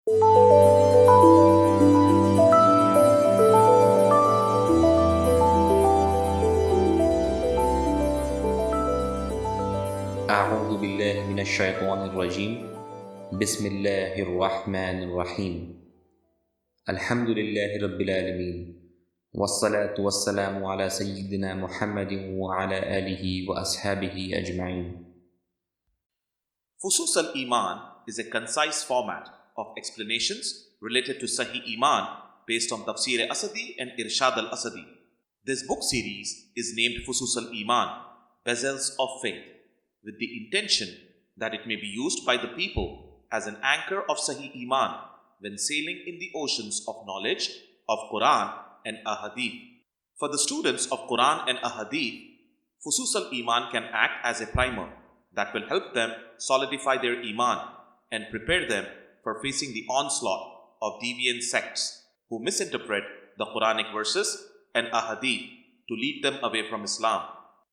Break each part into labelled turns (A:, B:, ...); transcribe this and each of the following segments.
A: أعوذ بالله من الشيطان الرجيم بسم الله الرحمن الرحيم الحمد لله رب العالمين والصلاة والسلام على سيدنا محمد وعلى آله وأصحابه أجمعين.
B: Fusus al-Iman is a concise format of explanations related to Sahih Iman based on Tafsir Asadi and Irshad al-Asadi. This book series is named Fusus al-Iman, Bezels of Faith, with the intention that it may be used by the people as an anchor of Sahih Iman when sailing in the oceans of knowledge of Quran and Ahadith. For the students of Quran and Ahadith, Fusus al-Iman can act as a primer that will help them solidify their Iman and prepare them for facing the onslaught of deviant sects who misinterpret the Quranic verses and Ahadith to lead them away from Islam.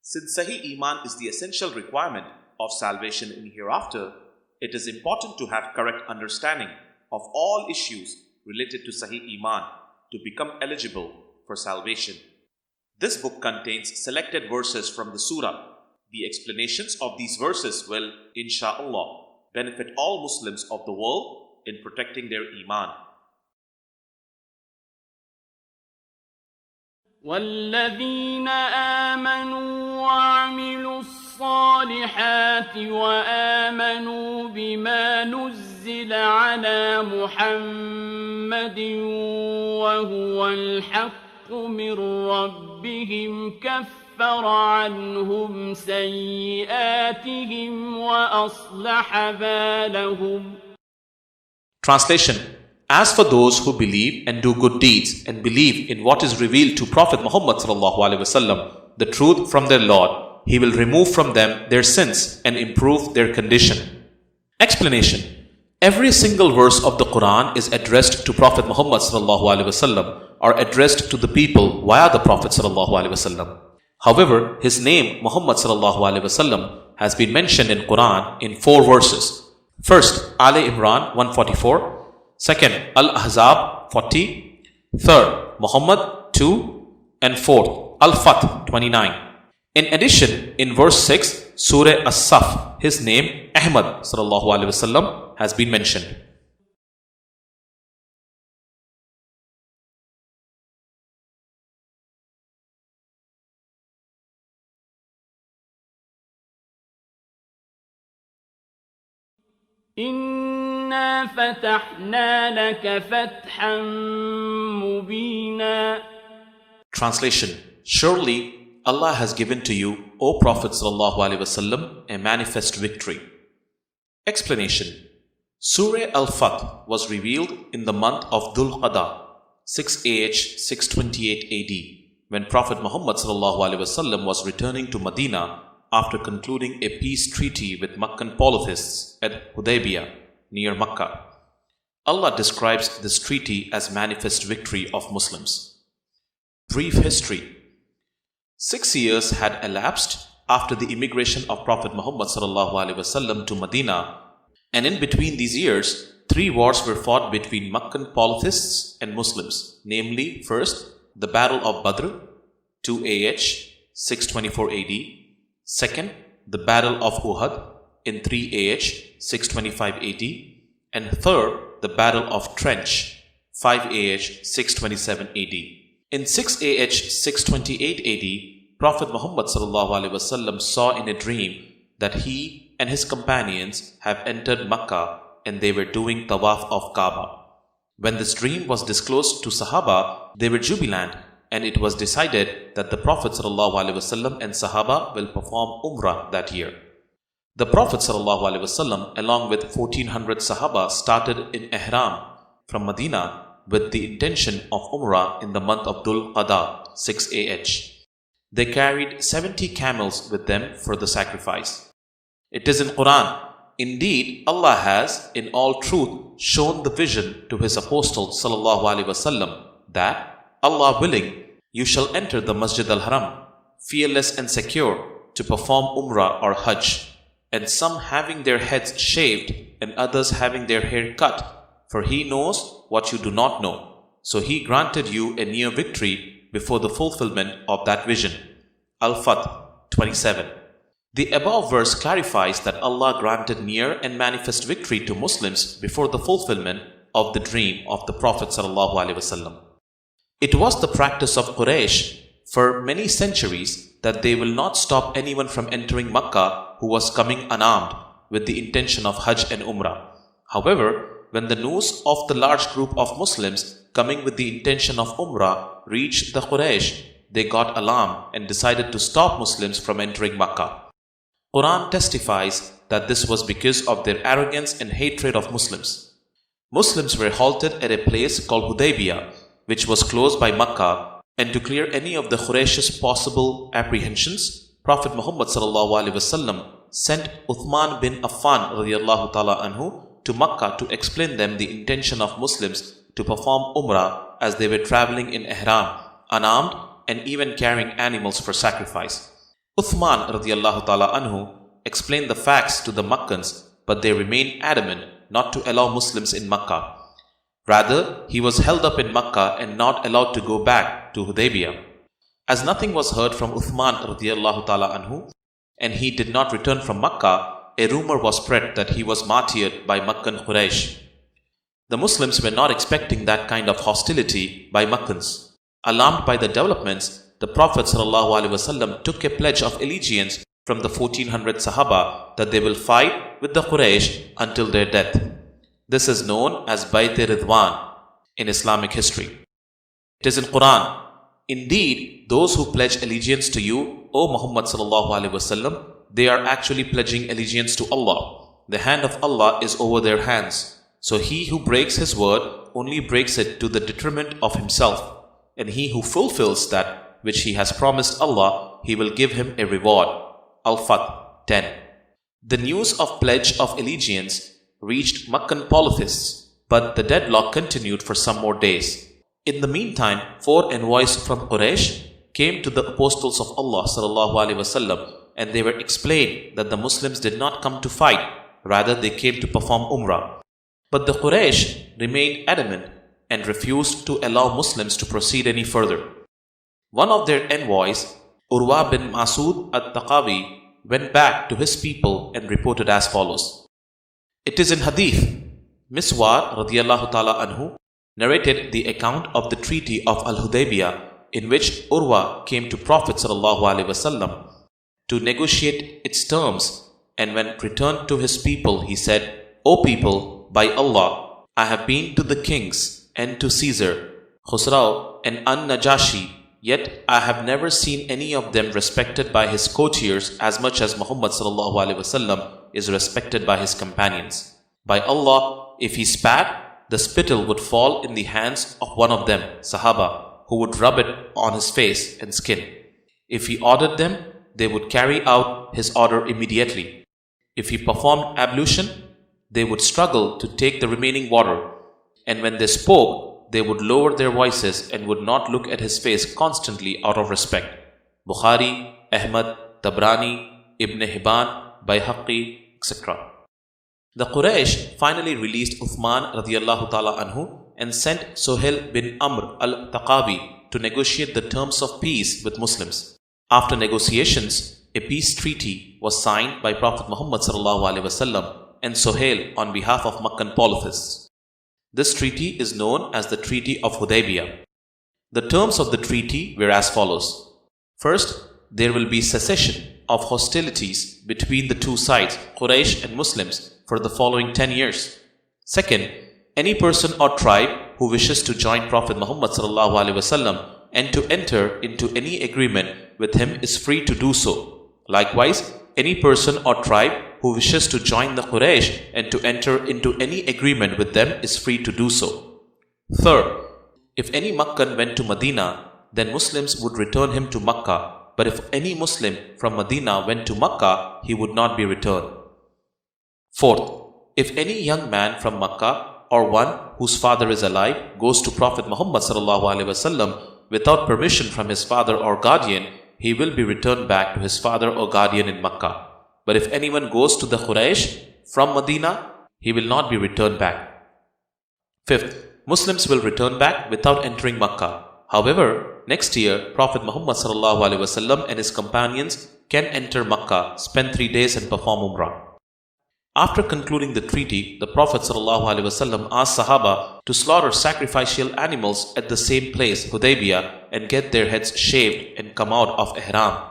B: Since Sahih Iman is the essential requirement of salvation in hereafter, it is important to have correct understanding of all issues related to Sahih Iman to become eligible for salvation. This book contains selected verses from the surah. The explanations of these verses will, insha'Allah, benefit all Muslims of the world in protecting their Iman.
C: والذين آمنوا وعملوا الصالحات وآمنوا بما نزل على محمد وهو الحق من ربهم كفر عنهم سيئاتهم وأصلح بالهم.
B: Translation: As for those who believe and do good deeds and believe in what is revealed to Prophet Muhammad ﷺ, the truth from their Lord, He will remove from them their sins and improve their condition. Explanation: Every single verse of the Quran is addressed to Prophet Muhammad ﷺ or addressed to the people via the Prophet ﷺ. However, his name Muhammad ﷺ has been mentioned in Quran in 4 verses. First, Ali Imran 144. Second, Al-Ahzab 40. Third, Muhammad 2. And fourth, Al-Fath 29. In addition, in verse 6, Surah As-Saf, his name Ahmad ﷺ has been mentioned.
C: إنا فتحنا لك فتحا مبينا.
B: Translation: Surely Allah has given to you, O Prophet ﷺ, a manifest victory. Explanation: Surah Al-Fath was revealed in the month of Dhul Qadha, 6AH 628 AD, when Prophet Muhammad ﷺ was returning to Medina after concluding a peace treaty with Meccan polytheists at Hudaybiyah, near Mecca. Allah describes this treaty as manifest victory of Muslims. Brief history: 6 years had elapsed after the immigration of Prophet Muhammad ﷺ to Medina, and in between these years, 3 wars were fought between Meccan polytheists and Muslims, namely, first, the Battle of Badr, 2AH 624 AD, second, the Battle of Uhud in 3AH 625 AD, and third, the Battle of Trench, 5AH 627 AD. In 6AH 628 AD, Prophet Muhammad ﷺ saw in a dream that he and his companions have entered Makkah and they were doing tawaf of Kaaba. When this dream was disclosed to Sahaba, they were jubilant, and it was decided that the Prophet ﷺ and Sahaba will perform Umrah that year. The Prophet ﷺ, along with 1400 Sahaba, started in Ihram from Medina with the intention of Umrah in the month of Dhul Qadha, 6AH. They carried 70 camels with them for the sacrifice. It is in Quran, indeed Allah has in all truth shown the vision to His Apostle ﷺ that, Allah willing, you shall enter the Masjid al-Haram, fearless and secure, to perform Umrah or Hajj, and some having their heads shaved and others having their hair cut, for He knows what you do not know. So He granted you a near victory before the fulfillment of that vision. Al-Fath 27. The above verse clarifies that Allah granted near and manifest victory to Muslims before the fulfillment of the dream of the Prophet ﷺ. It was the practice of Quraysh for many centuries that they will not stop anyone from entering Makkah who was coming unarmed with the intention of Hajj and Umrah. However, when the news of the large group of Muslims coming with the intention of Umrah reached the Quraysh, they got alarmed and decided to stop Muslims from entering Makkah. Quran testifies that this was because of their arrogance and hatred of Muslims. Muslims were halted at a place called Hudaybiyah, which was close by Makkah, and to clear any of the Quraysh's possible apprehensions, Prophet Muhammad ﷺ sent Uthman bin Affan radiallahu ta'ala anhu to Makkah to explain them the intention of Muslims to perform Umrah as they were traveling in Ihram, unarmed and even carrying animals for sacrifice. Uthman radiallahu ta'ala anhu explained the facts to the Makkans, but they remained adamant not to allow Muslims in Makkah. Rather, he was held up in Makkah and not allowed to go back to Hudaybiyah. As nothing was heard from Uthman radiallahu ta'ala anhu, and he did not return from Makkah, a rumor was spread that he was martyred by Makkan Quraysh. The Muslims were not expecting that kind of hostility by Makkans. Alarmed by the developments, the Prophet ﷺ took a pledge of allegiance from the 1400 Sahaba that they will fight with the Quraysh until their death. This is known as Bayt-e-Ridwan in Islamic history. It is in Quran, "Indeed, those who pledge allegiance to you, O Muhammad ﷺ, they are actually pledging allegiance to Allah. The hand of Allah is over their hands. So he who breaks his word only breaks it to the detriment of himself, and he who fulfills that which he has promised Allah, he will give him a reward." Al-Fath 10. The news of pledge of allegiance reached Makkan polytheists, but the deadlock continued for some more days. In the meantime, 4 envoys from Quraysh came to the apostles of Allah ﷺ, and they were explained that the Muslims did not come to fight, rather they came to perform Umrah. But the Quraysh remained adamant and refused to allow Muslims to proceed any further. One of their envoys, Urwa bin Masud al-Taqawi, went back to his people and reported as follows. It is in Hadith. Miswar radiallahu ta'ala anhu narrated the account of the treaty of Al-Hudaybiyah, in which Urwa came to Prophet ﷺ to negotiate its terms, and when returned to his people, he said, "O people, by Allah, I have been to the kings and to Caesar, Khusrau and An-Najashi, yet I have never seen any of them respected by his courtiers as much as Muhammad ﷺ is respected by his companions. By Allah, if he spat, the spittle would fall in the hands of one of them, Sahaba, who would rub it on his face and skin. If he ordered them, they would carry out his order immediately. If he performed ablution, they would struggle to take the remaining water, and when they spoke, they would lower their voices and would not look at his face constantly out of respect." Bukhari, Ahmad, Tabrani, Ibn Hibban, Bayhaqi, etc. The Quraysh finally released Uthman radiallahu ta'ala anhu and sent Suhail bin Amr al-Taqawi to negotiate the terms of peace with Muslims. After negotiations, a peace treaty was signed by Prophet Muhammad ﷺ and Suhail on behalf of Makkan polytheists. This treaty is known as the Treaty of Hudaybiyah. The terms of the treaty were as follows. First, there will be cessation of hostilities between the two sides, Quraysh and Muslims, for the following 10 years. Second, any person or tribe who wishes to join Prophet Muhammad ﷺ and to enter into any agreement with him is free to do so. Likewise, any person or tribe who wishes to join the Quraysh and to enter into any agreement with them is free to do so. Third, if any Makkan went to Medina, then Muslims would return him to Makkah. But if any Muslim from Medina went to Makkah, he would not be returned. Fourth, if any young man from Makkah or one whose father is alive goes to Prophet Muhammad ﷺ without permission from his father or guardian, he will be returned back to his father or guardian in Makkah. But if anyone goes to the Quraysh from Medina, he will not be returned back. Fifth, Muslims will return back without entering Makkah. However, next year, Prophet Muhammad ﷺ and his companions can enter Makkah, spend 3 days and perform Umrah. After concluding the treaty, the Prophet ﷺ asked Sahaba to slaughter sacrificial animals at the same place, Hudaybiyah, and get their heads shaved and come out of Ihram.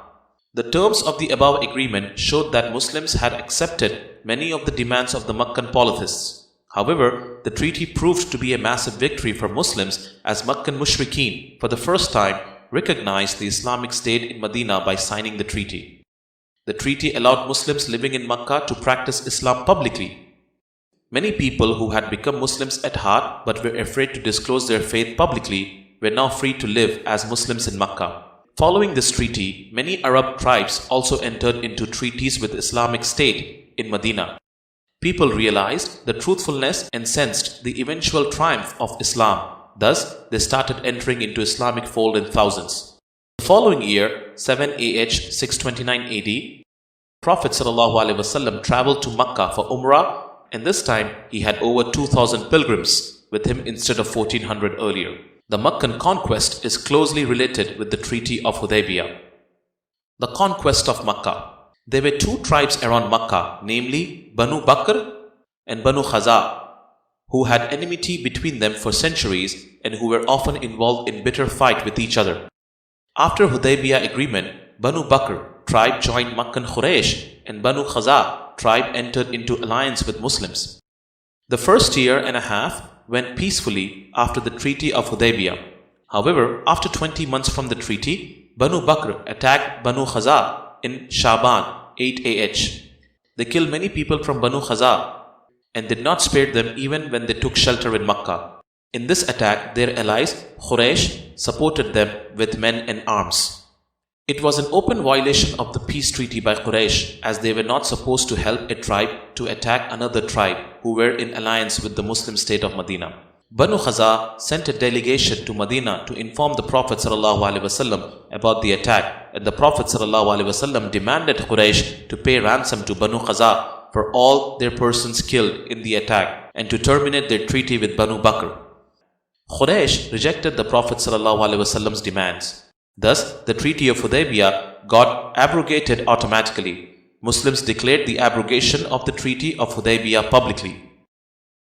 B: The terms of the above agreement showed that Muslims had accepted many of the demands of the Meccan polytheists. However, the treaty proved to be a massive victory for Muslims as Meccan Mushrikeen, for the first time, recognized the Islamic State in Medina by signing the treaty. The treaty allowed Muslims living in Makkah to practice Islam publicly. Many people who had become Muslims at heart but were afraid to disclose their faith publicly were now free to live as Muslims in Makkah. Following this treaty, many Arab tribes also entered into treaties with Islamic State in Medina. People realized the truthfulness and sensed the eventual triumph of Islam. Thus, they started entering into Islamic fold in thousands. The following year, 7 AH 629 AD, Prophet ﷺ traveled to Makkah for Umrah, and this time he had over 2,000 pilgrims with him instead of 1,400 earlier. The Meccan conquest is closely related with the Treaty of Hudaybiyah. The conquest of Makkah. There were two tribes around Makkah, namely Banu Bakr and Banu Khaza, who had enmity between them for centuries and who were often involved in bitter fight with each other. After Hudaybiyah agreement, Banu Bakr tribe joined Meccan Quraysh and Banu Khaza tribe entered into alliance with Muslims. The first year and a half went peacefully after the Treaty of Hudaybiyah. However, after 20 months from the treaty, Banu Bakr attacked Banu Khaza in Shaban 8 AH. They killed many people from Banu Khaza and did not spare them even when they took shelter in Makkah. In this attack, their allies, Quraysh, supported them with men and arms. It was an open violation of the peace treaty by Quraysh, as they were not supposed to help a tribe to attack another tribe who were in alliance with the Muslim state of Medina. Banu Khaza sent a delegation to Medina to inform the Prophet ﷺ about the attack, and the Prophet ﷺ demanded Quraysh to pay ransom to Banu Khaza for all their persons killed in the attack and to terminate their treaty with Banu Bakr. Quraysh rejected the Prophet ﷺ's demands. Thus, the Treaty of Hudaybiyah got abrogated automatically. Muslims declared the abrogation of the Treaty of Hudaybiyah publicly.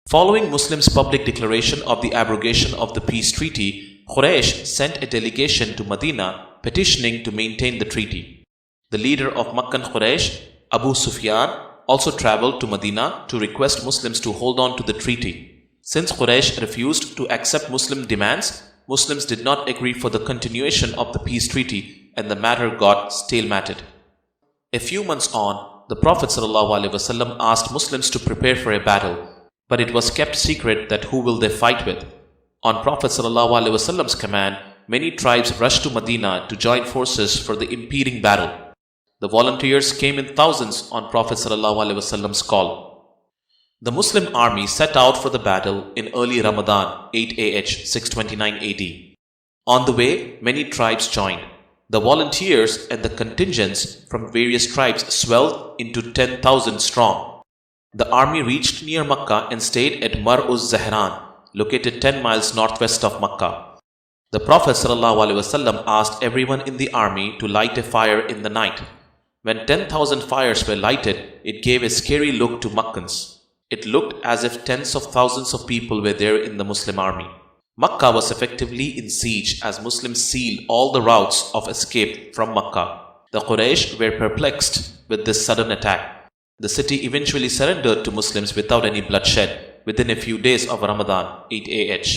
B: Following Muslims' public declaration of the abrogation of the peace treaty, Quraysh sent a delegation to Medina petitioning to maintain the treaty. The leader of Meccan Quraysh, Abu Sufyan, also traveled to Medina to request Muslims to hold on to the treaty. Since Quraysh refused to accept Muslim demands, Muslims did not agree for the continuation of the peace treaty and the matter got stalemated. A few months on, the Prophet ﷺ asked Muslims to prepare for a battle, but it was kept secret that who will they fight with. On Prophet ﷺ's command, many tribes rushed to Medina to join forces for the impending battle. The volunteers came in thousands on Prophet ﷺ's call. The Muslim army set out for the battle in early Ramadan 8 AH 629 AD. On the way, many tribes joined. The volunteers and the contingents from various tribes swelled into 10,000 strong. The army reached near Makkah and stayed at Mar-uz-Zahran, located 10 miles northwest of Makkah. The Prophet ﷺ asked everyone in the army to light a fire in the night. When 10,000 fires were lighted, it gave a scary look to Meccans. It looked as if tens of thousands of people were there in the Muslim army. Makkah was effectively in siege as Muslims sealed all the routes of escape from Makkah. The Quraysh were perplexed with this sudden attack. The city eventually surrendered to Muslims without any bloodshed within a few days of Ramadan 8 AH.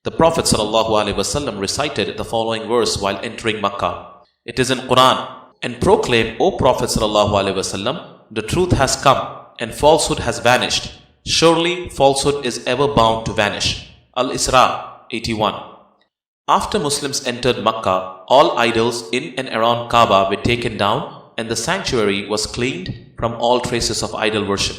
B: The Prophet ﷺ recited the following verse while entering Makkah. It is in Quran. And proclaim, O Prophet ﷺ, the truth has come and falsehood has vanished. Surely falsehood is ever bound to vanish. Al-Isra 81. After Muslims entered Makkah, all idols in and around Kaaba were taken down and the sanctuary was cleaned from all traces of idol worship.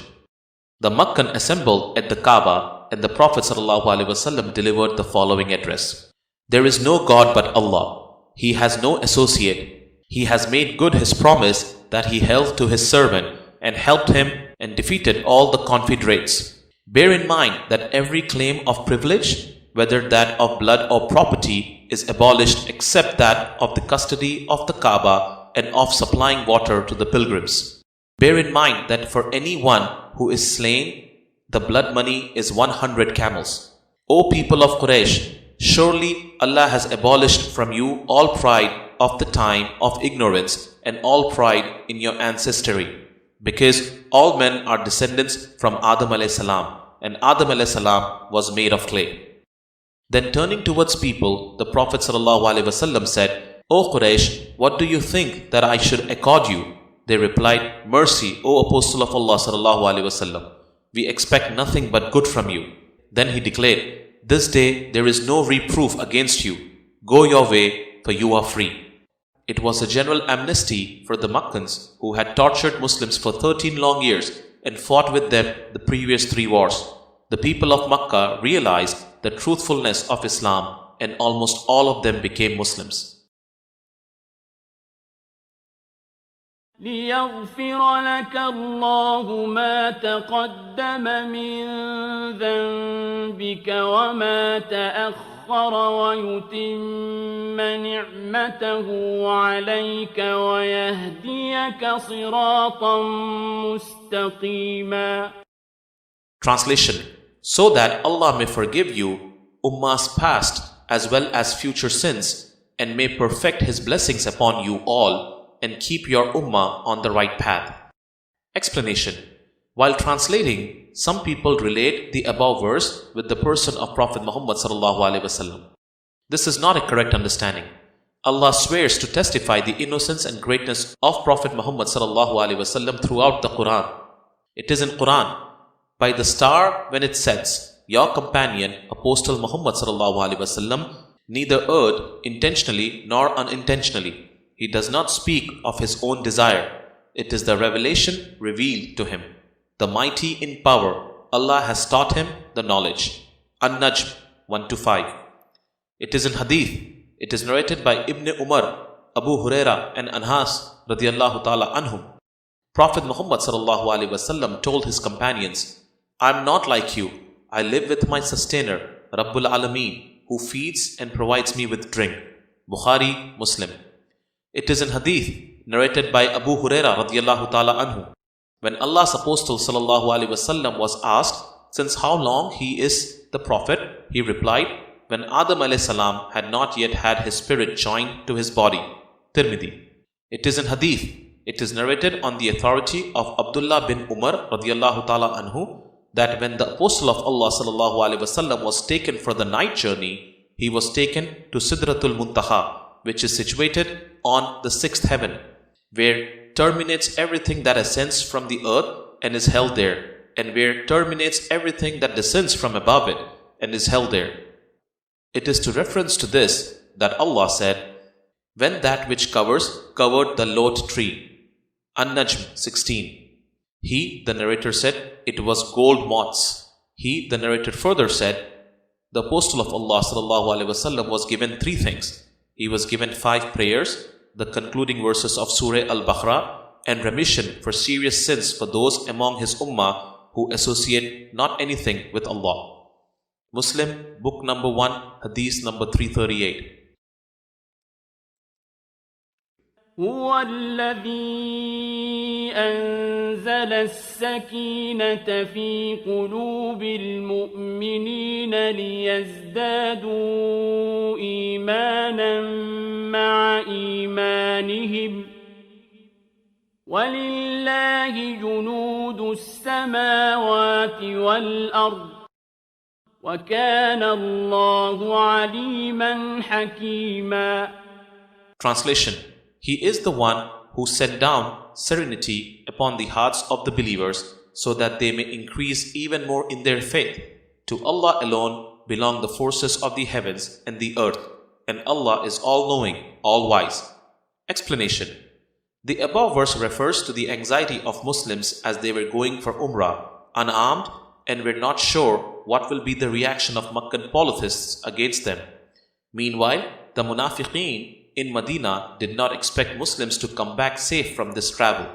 B: The Meccan assembled at the Kaaba and the Prophet ﷺ delivered the following address. There is no God but Allah. He has no associate. He has made good his promise that he held to his servant and helped him and defeated all the confederates. Bear in mind that every claim of privilege, whether that of blood or property, is abolished except that of the custody of the Kaaba and of supplying water to the pilgrims. Bear in mind that for anyone who is slain, the blood money is 100 camels. O people of Quraysh, surely Allah has abolished from you all pride of the time of ignorance and all pride in your ancestry, because all men are descendants from Adam alayhi salam, and Adam alayhi salam was made of clay. Then turning towards people, the Prophet ﷺ said, O Quraysh, what do you think that I should accord you? They replied, Mercy, O Apostle of Allah ﷺ. We expect nothing but good from you. Then he declared, This day there is no reproof against you. Go your way, for you are free. It was a general amnesty for the Makkans who had tortured Muslims for 13 long years and fought with them the previous 3 wars. The people of Makkah realized the truthfulness of Islam, and almost all of them became Muslims.
C: ليغفر لك الله ما تقدم من ذنبك وما تأخر ويتم نعمته عليك ويهديك صراطا مستقيما.
B: Translation: So that Allah may forgive you Ummah's past as well as future sins, and may perfect His blessings upon you all, and keep your Ummah on the right path. Explanation: While translating, some people relate the above verse with the person of Prophet Muhammad ﷺ. This is not a correct understanding. Allah swears to testify the innocence and greatness of Prophet Muhammad ﷺ throughout the Quran. It is in Quran, by the star when it sets, your companion, Apostle Muhammad ﷺ, neither erred intentionally nor unintentionally. He does not speak of his own desire. It is the revelation revealed to him. The mighty in power, Allah has taught him the knowledge. An-Najm 1-5. It is in Hadith. It is narrated by Ibn Umar, Abu Huraira and Anas radiyallahu ta'ala anhum. Prophet Muhammad sallallahu alaihi wasallam told his companions, I am not like you. I live with my sustainer, Rabbul Alameen, who feeds and provides me with drink. Bukhari, Muslim. It is in Hadith narrated by Abu Huraira radiyallahu ta'ala anhu. When Allah's Apostle sallallahu alaihi wasallam was asked, since how long he is the Prophet, he replied, when Adam alayhi salam had not yet had his spirit joined to his body. Tirmidhi. It is in Hadith. It is narrated on the authority of Abdullah bin Umar radiyallahu ta'ala anhu that when the Apostle of Allah sallallahu alaihi wasallam was taken for the night journey, he was taken to Sidratul Muntaha, which is situated on the 6th heaven, where terminates everything that ascends from the earth and is held there, and where terminates everything that descends from above it and is held there. It is to reference to this that Allah said, when that which covered the Lot tree. An-Najm 16. He, the narrator, said, it was gold moths. He, the narrator, further said, the Apostle of Allah sallallahu alaihi wasallam was given 3 things. He was given 5 prayers, the concluding verses of Surah Al-Baqarah, and remission for serious sins for those among his ummah who associate not anything with Allah. Muslim, book number 1, hadith number 338.
C: هو الذي أنزل السكينة في قلوب المؤمنين ليزدادوا إيمانا مع إيمانهم ولله جنود السماوات والأرض وكان الله عليما حكيما.
B: Translation: He is the one who sent down serenity upon the hearts of the believers so that they may increase even more in their faith. To Allah alone belong the forces of the heavens and the earth, and Allah is all-knowing, all-wise. Explanation: The above verse refers to the anxiety of Muslims as they were going for Umrah, unarmed, and were not sure what will be the reaction of Meccan polytheists against them. Meanwhile, the Munafiqeen in Medina did not expect Muslims to come back safe from this travel.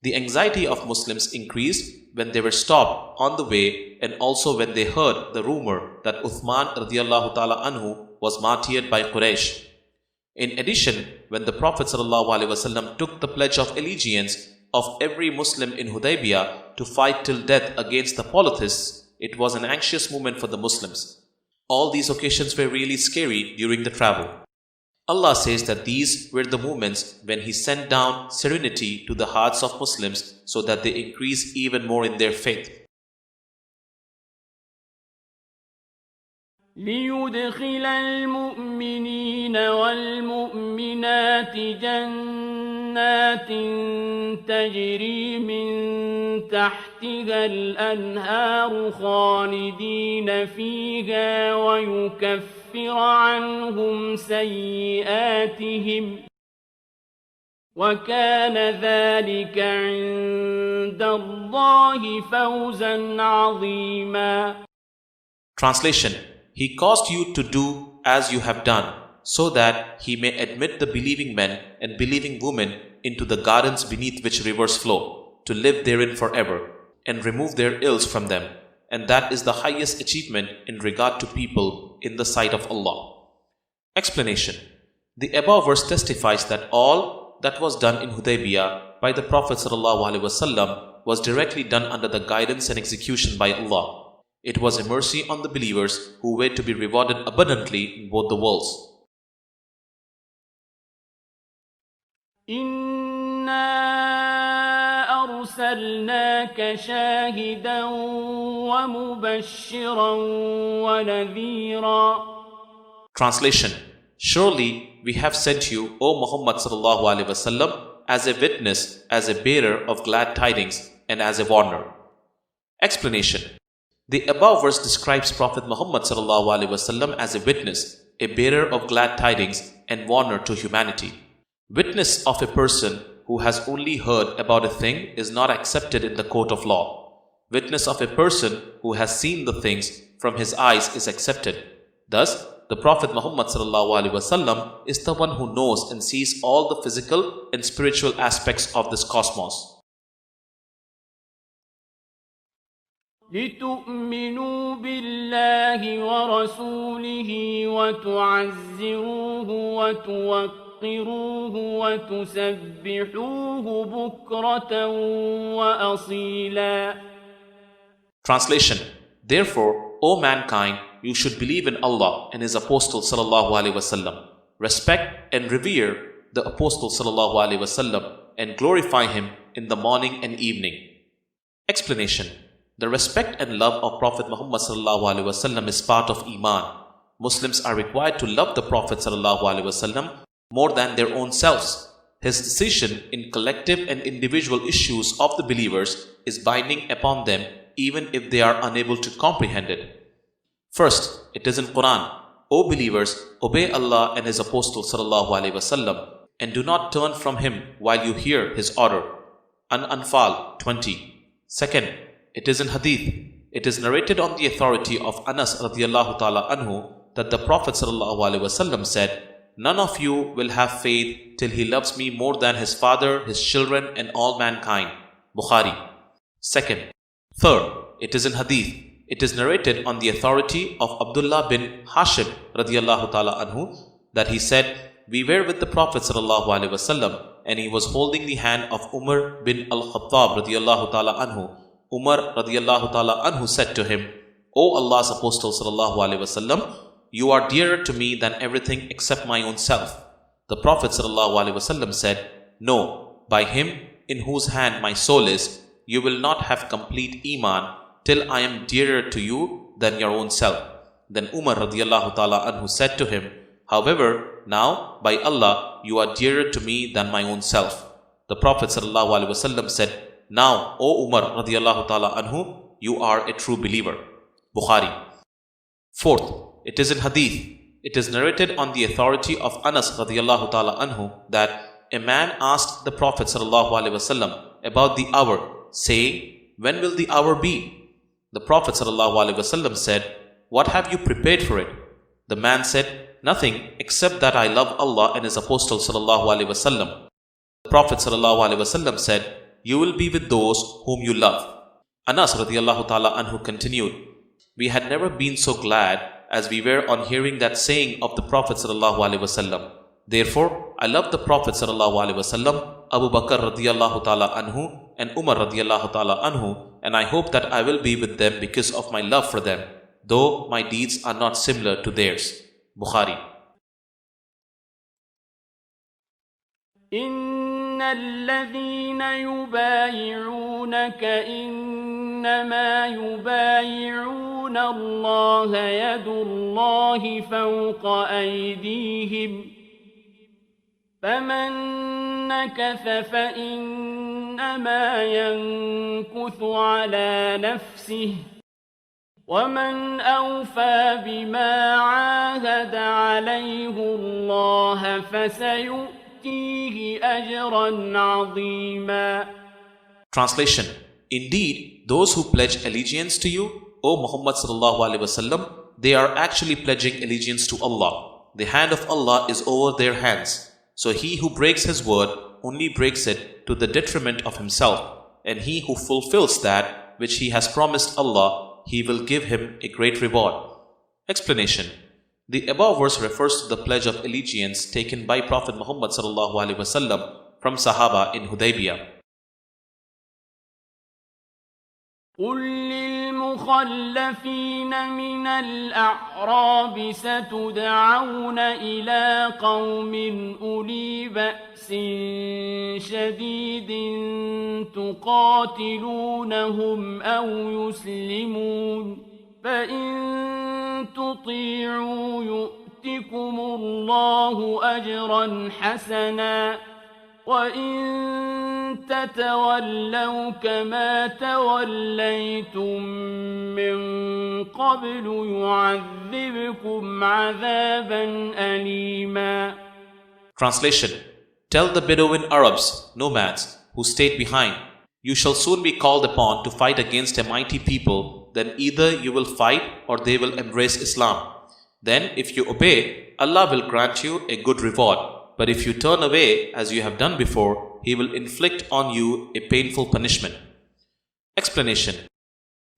B: The anxiety of Muslims increased when they were stopped on the way and also when they heard the rumor that Uthman radiallahu ta'ala anhu was martyred by Quraysh. In addition, when the Prophet ﷺ took the pledge of allegiance of every Muslim in Hudaybiyah to fight till death against the polytheists, it was an anxious moment for the Muslims. All these occasions were really scary during the travel. Allah says that these were the moments when He sent down serenity to the hearts of Muslims so that they increase even more in their faith.
C: ليدخل المؤمنين والمؤمنات جنات تجري من تحتها الأنهار خالدين فيها ويكفر عنهم سيئاتهم وكان ذلك عند الله فوزا عظيما.
B: Translation: He caused you to do as you have done, so that He may admit the believing men and believing women into the gardens beneath which rivers flow, to live therein forever, and remove their ills from them. And that is the highest achievement in regard to people in the sight of Allah. Explanation: The above verse testifies that all that was done in Hudaybiyah by the Prophet ﷺ was directly done under the guidance and execution by Allah. It was a mercy on the believers who were to be rewarded abundantly in both the worlds.
C: إِنَّا أَرْسَلْنَاكَ شَاهِدًا وَمُبَشِّرًا وَنَذِيرًا.
B: Translation: Surely we have sent you, O Muhammad ﷺ, as a witness, as a bearer of glad tidings, and as a warner. Explanation: The above verse describes Prophet Muhammad ﷺ as a witness, a bearer of glad tidings and warner to humanity. Witness of a person who has only heard about a thing is not accepted in the court of law. Witness of a person who has seen the things from his eyes is accepted. Thus, the Prophet Muhammad ﷺ is the one who knows and sees all the physical and spiritual aspects of this cosmos.
C: لِتُؤْمِنُوا بِاللَّهِ وَرَسُولِهِ وَتُعَزِّرُوهُ وَتُوَقِّرُوهُ وَتُسَبِّحُوهُ بُكْرَةً وَأَصِيلًا.
B: Translation: Therefore, O mankind, you should believe in Allah and His Apostle ﷺ, respect and revere the Apostle ﷺ, and glorify him in the morning and evening. Explanation: The respect and love of Prophet Muhammad ﷺ is part of Iman. Muslims are required to love the Prophet ﷺ more than their own selves. His decision in collective and individual issues of the believers is binding upon them even if they are unable to comprehend it. First, it is in Quran, O believers, obey Allah and His Apostle ﷺ and do not turn from him while you hear his order. An-Anfal 20. Second, it is in Hadith. It is narrated on the authority of Anas radiallahu ta'ala anhu that the Prophet ﷺ said, None of you will have faith till he loves me more than his father, his children, and all mankind. Bukhari. Second. Third, it is in Hadith. It is narrated on the authority of Abdullah bin Hashim radiallahu ta'ala anhu that he said, We were with the Prophet ﷺ and he was holding the hand of Umar bin al-Khattab radiallahu ta'ala anhu. Umar radiallahu ta'ala anhu said to him, O Allah's Apostle ﷺ, you are dearer to me than everything except my own self. The Prophet ﷺ said, No, by him in whose hand my soul is, you will not have complete Iman till I am dearer to you than your own self. Then Umar radiallahu ta'ala anhu said to him, However, now by Allah you are dearer to me than my own self. The Prophet ﷺ said, Now, O Umar radiallahu ta'ala anhu, you are a true believer. Bukhari. Fourth, it is in Hadith. It is narrated on the authority of Anas radiallahu ta'ala anhu that a man asked the Prophet ﷺ about the hour, saying, When will the hour be? The Prophet ﷺ said, What have you prepared for it? The man said, Nothing except that I love Allah and His Apostle ﷺ. The Prophet ﷺ said, you will be with those whom you love. Anas radiallahu ta'ala anhu continued, we had never been so glad as we were on hearing that saying of the Prophet sallallahu alaihi wasallam. Therefore, I love the Prophet sallallahu alaihi wasallam, Abu Bakr radiallahu ta'ala anhu, and Umar radiallahu ta'ala anhu, and I hope that I will be with them because of my love for them, though my deeds are not similar to theirs. Bukhari.
C: إن الذين يبايعونك إنما يبايعون الله يد الله فوق أيديهم فمن نكث فإنما ينكث على نفسه ومن أوفى بما عاهد عليه الله فسيؤتيه أجرا عظيما.
B: Translation. Indeed, those who pledge allegiance to you, O Muhammad sallallahu alaihi wasallam, they are actually pledging allegiance to Allah. The hand of Allah is over their hands. So he who breaks his word only breaks it to the detriment of himself, and he who fulfills that which he has promised Allah, he will give him a great reward. Explanation. The above verse refers to the pledge of allegiance taken by Prophet Muhammad sallallahu alaihi wasallam from Sahaba in Hudaybiyah.
C: قل للمخلفين من الأعراب ستدعون إلى قوم أولي بأس شديد تقاتلونهم أو يسلمون فإن تطيعوا يؤتكم الله أجرا حسنا وإن تتولوا كما توليتم من قبل يعذبكم عذابا أليما.
B: Translation. Tell the Bedouin Arabs, nomads, who stayed behind, you shall soon be called upon to fight against a mighty people, then either you will fight or they will embrace Islam. Then if you obey, Allah will grant you a good reward. But if you turn away, as you have done before, He will inflict on you a painful punishment. Explanation.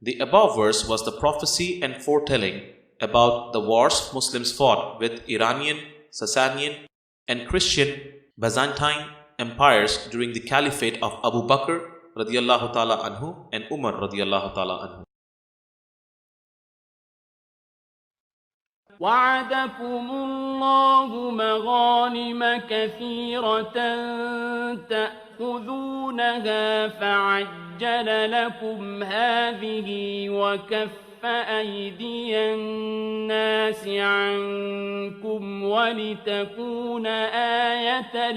B: The above verse was the prophecy and foretelling about the wars Muslims fought with Iranian, Sasanian, and Christian Byzantine empires during the caliphate of Abu Bakr radiallahu ta'ala anhu and Umar radiallahu ta'ala anhu.
C: وعدكم الله مغانم كثيرة تأخذونها فعجل لكم هذه وكف أيدي الناس عنكم ولتكون آية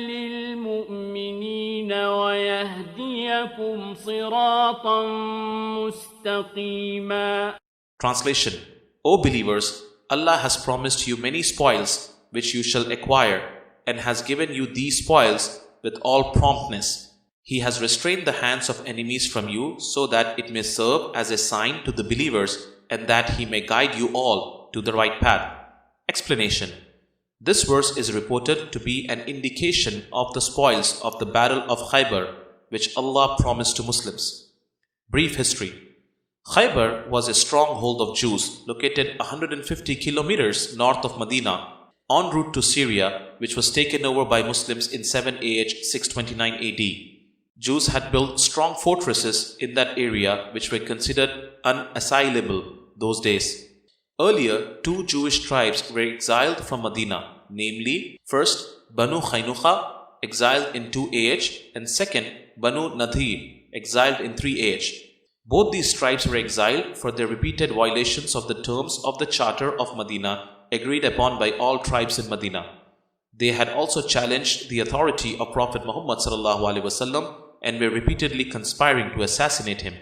C: للمؤمنين ويهديكم صراطا مستقيما.
B: Translation. O believers, Allah has promised you many spoils which you shall acquire, and has given you these spoils with all promptness. He has restrained the hands of enemies from you so that it may serve as a sign to the believers and that He may guide you all to the right path. Explanation. This verse is reported to be an indication of the spoils of the Battle of Khaybar, which Allah promised to Muslims. Brief history. Khaybar was a stronghold of Jews located 150 kilometers north of Medina, en route to Syria, which was taken over by Muslims in 7 AH 629 AD. Jews had built strong fortresses in that area which were considered unassailable those days. Earlier, two Jewish tribes were exiled from Medina, namely, first Banu Khaynuqa, exiled in 2 AH, and second Banu Nadir, exiled in 3 AH. Both these tribes were exiled for their repeated violations of the terms of the Charter of Medina agreed upon by all tribes in Medina. They had also challenged the authority of Prophet Muhammad ﷺ and were repeatedly conspiring to assassinate him.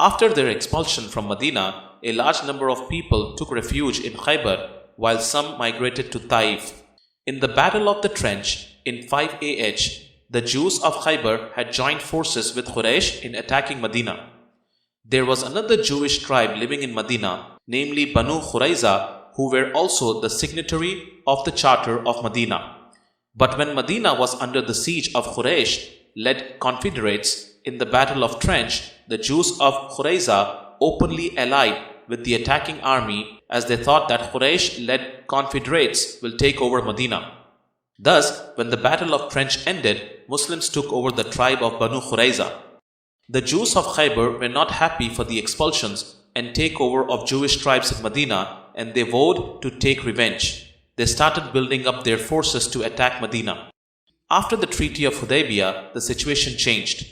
B: After their expulsion from Medina, a large number of people took refuge in Khaybar, while some migrated to Taif. In the Battle of the Trench in 5 AH, the Jews of Khaybar had joined forces with Quraysh in attacking Medina. There was another Jewish tribe living in Medina, namely Banu Khurayza, who were also the signatory of the Charter of Medina. But when Medina was under the siege of Quraysh-led confederates in the Battle of Trench, the Jews of Qurayza openly allied with the attacking army as they thought that Quraysh-led confederates will take over Medina. Thus, when the Battle of Trench ended, Muslims took over the tribe of Banu Qurayza. The Jews of Khaybar were not happy for the expulsions and takeover of Jewish tribes in Medina, and they vowed to take revenge. They started building up their forces to attack Medina. After the Treaty of Hudaybiyah, the situation changed.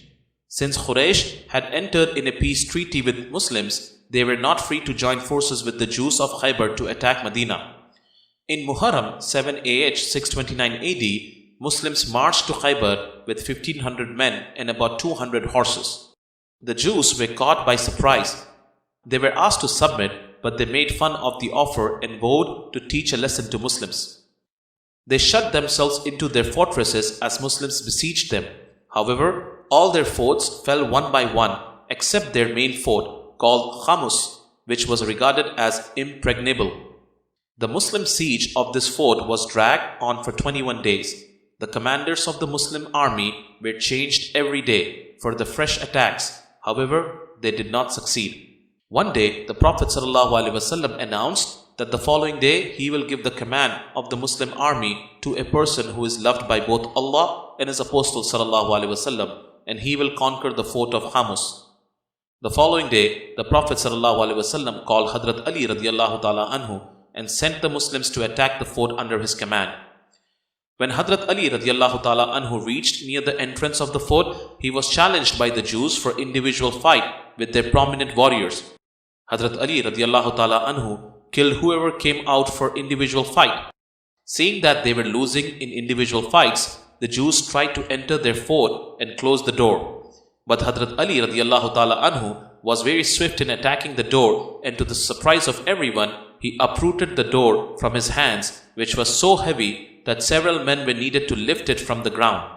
B: Since Quraysh had entered in a peace treaty with Muslims, they were not free to join forces with the Jews of Khaybar to attack Medina. In Muharram 7 AH 629 AD, Muslims marched to Khaybar with 1500 men and about 200 horses. The Jews were caught by surprise. They were asked to submit, but they made fun of the offer and vowed to teach a lesson to Muslims. They shut themselves into their fortresses as Muslims besieged them. However, all their forts fell one by one except their main fort called Khamus, which was regarded as impregnable. The Muslim siege of this fort was dragged on for 21 days. The commanders of the Muslim army were changed every day for the fresh attacks. However, they did not succeed. One day, the Prophet ﷺ announced that the following day he will give the command of the Muslim army to a person who is loved by both Allah and His Apostle ﷺ, and he will conquer the fort of Khamus. The following day, the Prophet ﷺ called Hadrat Ali radiallahu ta'ala anhu and sent the Muslims to attack the fort under his command. When Hadrat Ali radiallahu ta'ala anhu reached near the entrance of the fort, he was challenged by the Jews for individual fight with their prominent warriors. Hadrat Ali radiallahu ta'ala anhu killed whoever came out for individual fight. Seeing that they were losing in individual fights, the Jews tried to enter their fort and close the door. But Hadrat Ali radiallahu ta'ala anhu was very swift in attacking the door, and to the surprise of everyone, he uprooted the door from his hands, which was so heavy that several men were needed to lift it from the ground.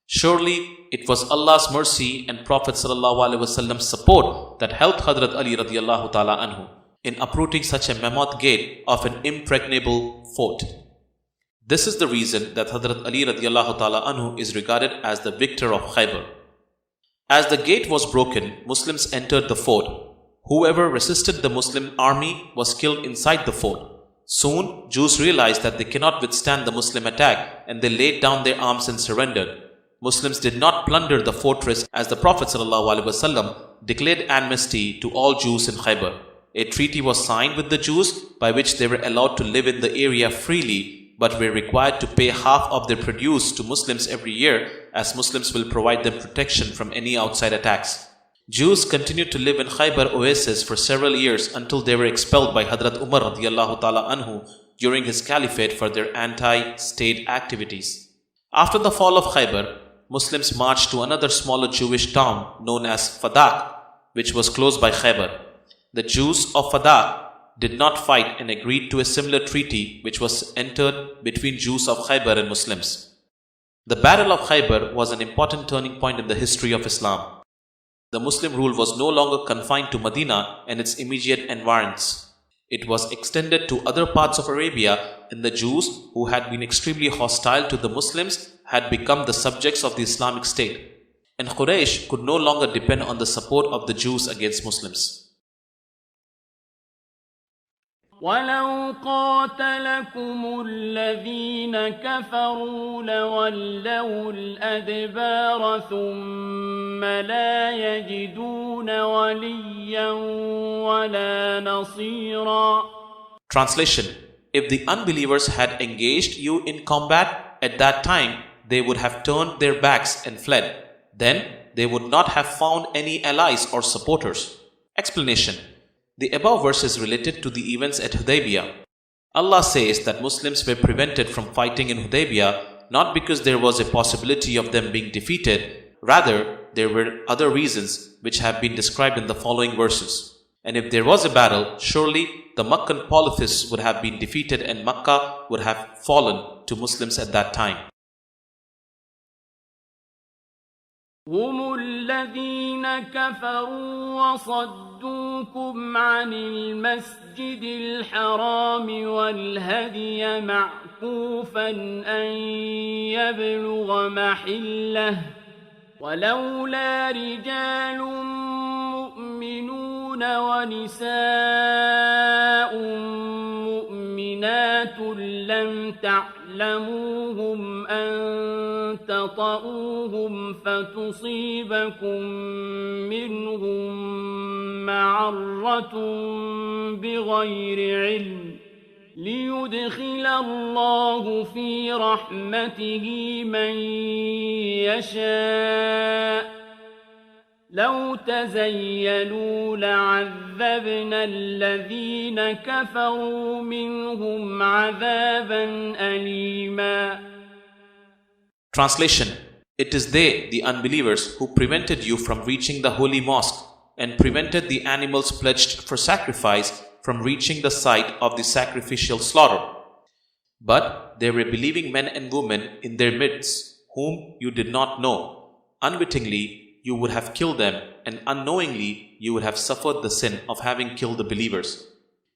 B: Surely, it was Allah's mercy and Prophet ﷺ's support that helped Hadrat Ali radiallahu ta'ala anhu in uprooting such a mammoth gate of an impregnable fort. This is the reason that Hadrat Ali radiallahu ta'ala anhu is regarded as the victor of Khaybar. As the gate was broken, Muslims entered the fort. Whoever resisted the Muslim army was killed inside the fort. Soon, Jews realized that they cannot withstand the Muslim attack, and they laid down their arms and surrendered. Muslims did not plunder the fortress as the Prophet ﷺ declared amnesty to all Jews in Khaybar. A treaty was signed with the Jews by which they were allowed to live in the area freely, but were required to pay half of their produce to Muslims every year, as Muslims will provide them protection from any outside attacks. Jews continued to live in Khaybar Oasis for several years until they were expelled by Hadrat Umar radiallahu ta'ala anhu during his caliphate for their anti-state activities. After the fall of Khaybar, Muslims marched to another smaller Jewish town known as Fadak, which was close by Khaybar. The Jews of Fadak did not fight and agreed to a similar treaty which was entered between Jews of Khaybar and Muslims. The Battle of Khaybar was an important turning point in the history of Islam. The Muslim rule was no longer confined to Medina and its immediate environs. It was extended to other parts of Arabia, and the Jews, who had been extremely hostile to the Muslims, had become the subjects of the Islamic State. And Quraysh could no longer depend on the support of the Jews against Muslims.
C: ولو قاتلكم الذين كفروا لولوا الأدبار ثم لا يجدون وليا ولا نصيرا.
B: Translation: If the unbelievers had engaged you in combat at that time, they would have turned their backs and fled. Then they would not have found any allies or supporters. Explanation: The above verse is related to the events at Hudaybiyah. Allah says that Muslims were prevented from fighting in Hudaybiyah not because there was a possibility of them being defeated, rather there were other reasons which have been described in the following verses. And if there was a battle, surely the Meccan polytheists would have been defeated and Makkah would have fallen to Muslims at that time.
C: هم الذين كفروا وصدوكم عن المسجد الحرام والهدي معكوفا أن يبلغ محله ولولا رجال مؤمنون ونساء مؤمنات لم تعلموهم أن تطؤوهم فتصيبكم منهم معرة بغير علم ليدخل الله في رحمته من يشاء لو تزيلوا لعذبنا الذين كفروا منهم عذابا أليما.
B: Translation: It is they, the unbelievers, who prevented you from reaching the holy mosque and prevented the animals pledged for sacrifice from reaching the site of the sacrificial slaughter. But there were believing men and women in their midst whom you did not know. Unwittingly, you would have killed them, and unknowingly you would have suffered the sin of having killed the believers.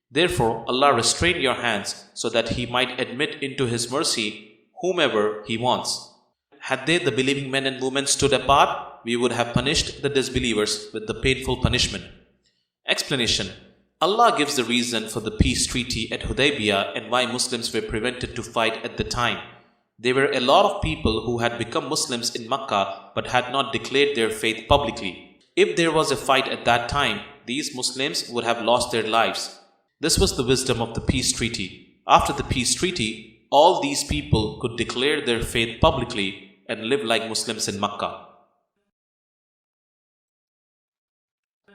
B: Therefore, Allah restrained your hands so that He might admit into His mercy whomever He wants. Had they, the believing men and women, stood apart, we would have punished the disbelievers with the painful punishment. Explanation: Allah gives the reason for the peace treaty at Hudaybiyah and why Muslims were prevented to fight at the time. There were a lot of people who had become Muslims in Makkah but had not declared their faith publicly. If there was a fight at that time, these Muslims would have lost their lives. This was the wisdom of the peace treaty. After the peace treaty, all these people could declare their faith publicly and live like Muslims in Makkah.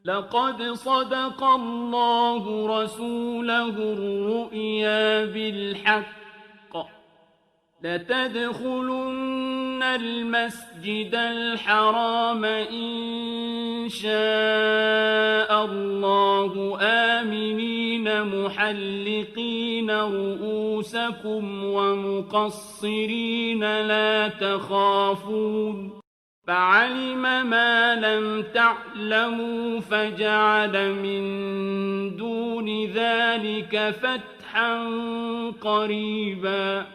C: لقد صدق الله رسوله الرؤيا بالحق لتدخلن المسجد الحرام إن شاء الله آمنين محلقين رؤوسكم ومقصرين لا تخافون فعلم ما لم تعلموا فجعل من دون ذلك فتحا قريبا.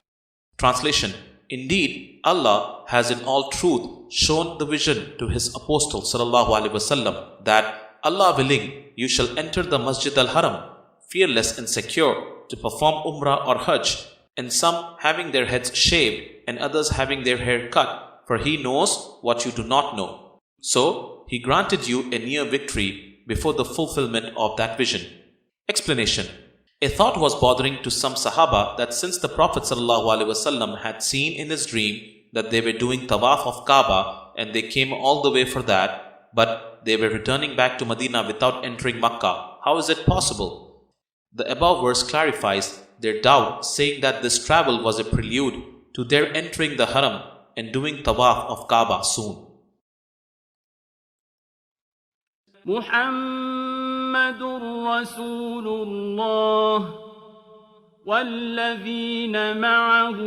B: Translation: Indeed, Allah has in all truth shown the vision to His Apostle ﷺ that, Allah willing, you shall enter the Masjid al-Haram, fearless and secure, to perform Umrah or Hajj, and some having their heads shaved and others having their hair cut, for He knows what you do not know. So, He granted you a near victory before the fulfillment of that vision. Explanation: A thought was bothering to some Sahaba that since the Prophet ﷺ had seen in his dream that they were doing tawaf of Kaaba and they came all the way for that, but they were returning back to Medina without entering Makkah, how is it possible? The above verse clarifies their doubt, saying that this travel was a prelude to their entering the Haram and doing tawaf of Kaaba soon.
C: محمد رسول الله والذين معه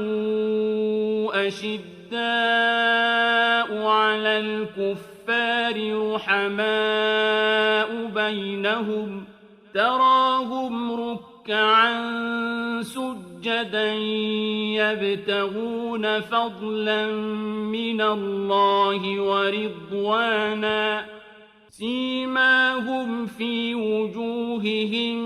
C: أشداء على الكفار رحماء بينهم تراهم ركعا سجدا يبتغون فضلا من الله ورضوانا سيماهم في وجوههم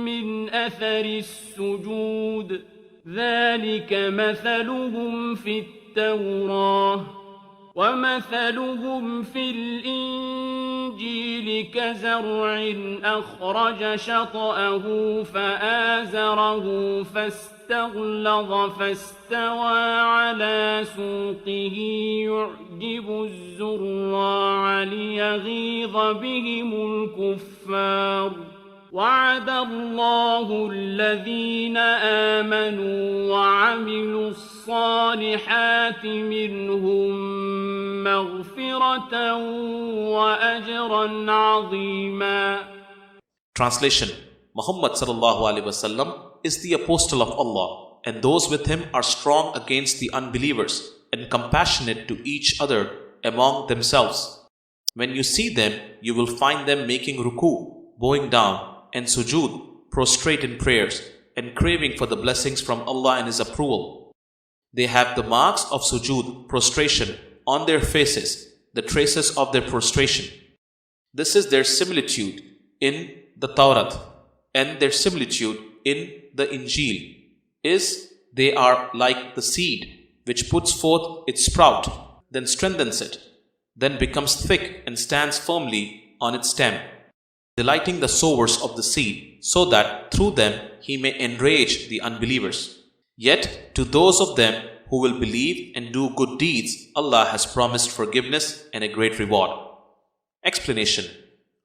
C: من أثر السجود ذلك مثلهم في التوراة ومثلهم في الإنجيل كزرع أخرج شطأه فآزره فاستغلظ فاستوى على سوقه يعجب الزراع ليغيظ بهم الكفار وعد الله الذين آمنوا وعملوا الصالحات منهم مغفرة وأجرا عظيما.
B: Translation: Muhammad ﷺ is the apostle of Allah, and those with him are strong against the unbelievers and compassionate to each other among themselves. When you see them, you will find them making ruku, bowing down, and sujood, prostrate in prayers, and craving for the blessings from Allah and His approval. They have the marks of sujood, prostration, on their faces, the traces of their prostration. This is their similitude in the Tawrat, and their similitude in the Injil is they are like the seed which puts forth its sprout, then strengthens it, then becomes thick and stands firmly on its stem, delighting the sowers of the seed, so that through them he may enrage the unbelievers. Yet to those of them who will believe and do good deeds, Allah has promised forgiveness and a great reward. Explanation.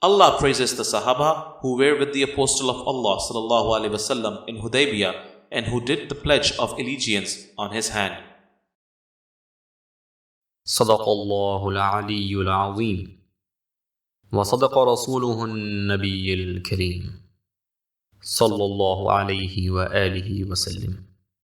B: Allah praises the Sahaba who were with the Apostle of Allah ﷺ in Hudaybiyah and who did the pledge of allegiance on his hand.
A: صدق الله العلي العظيم وصدق رسوله النبي الكريم صلى الله عليه وآله وسلم.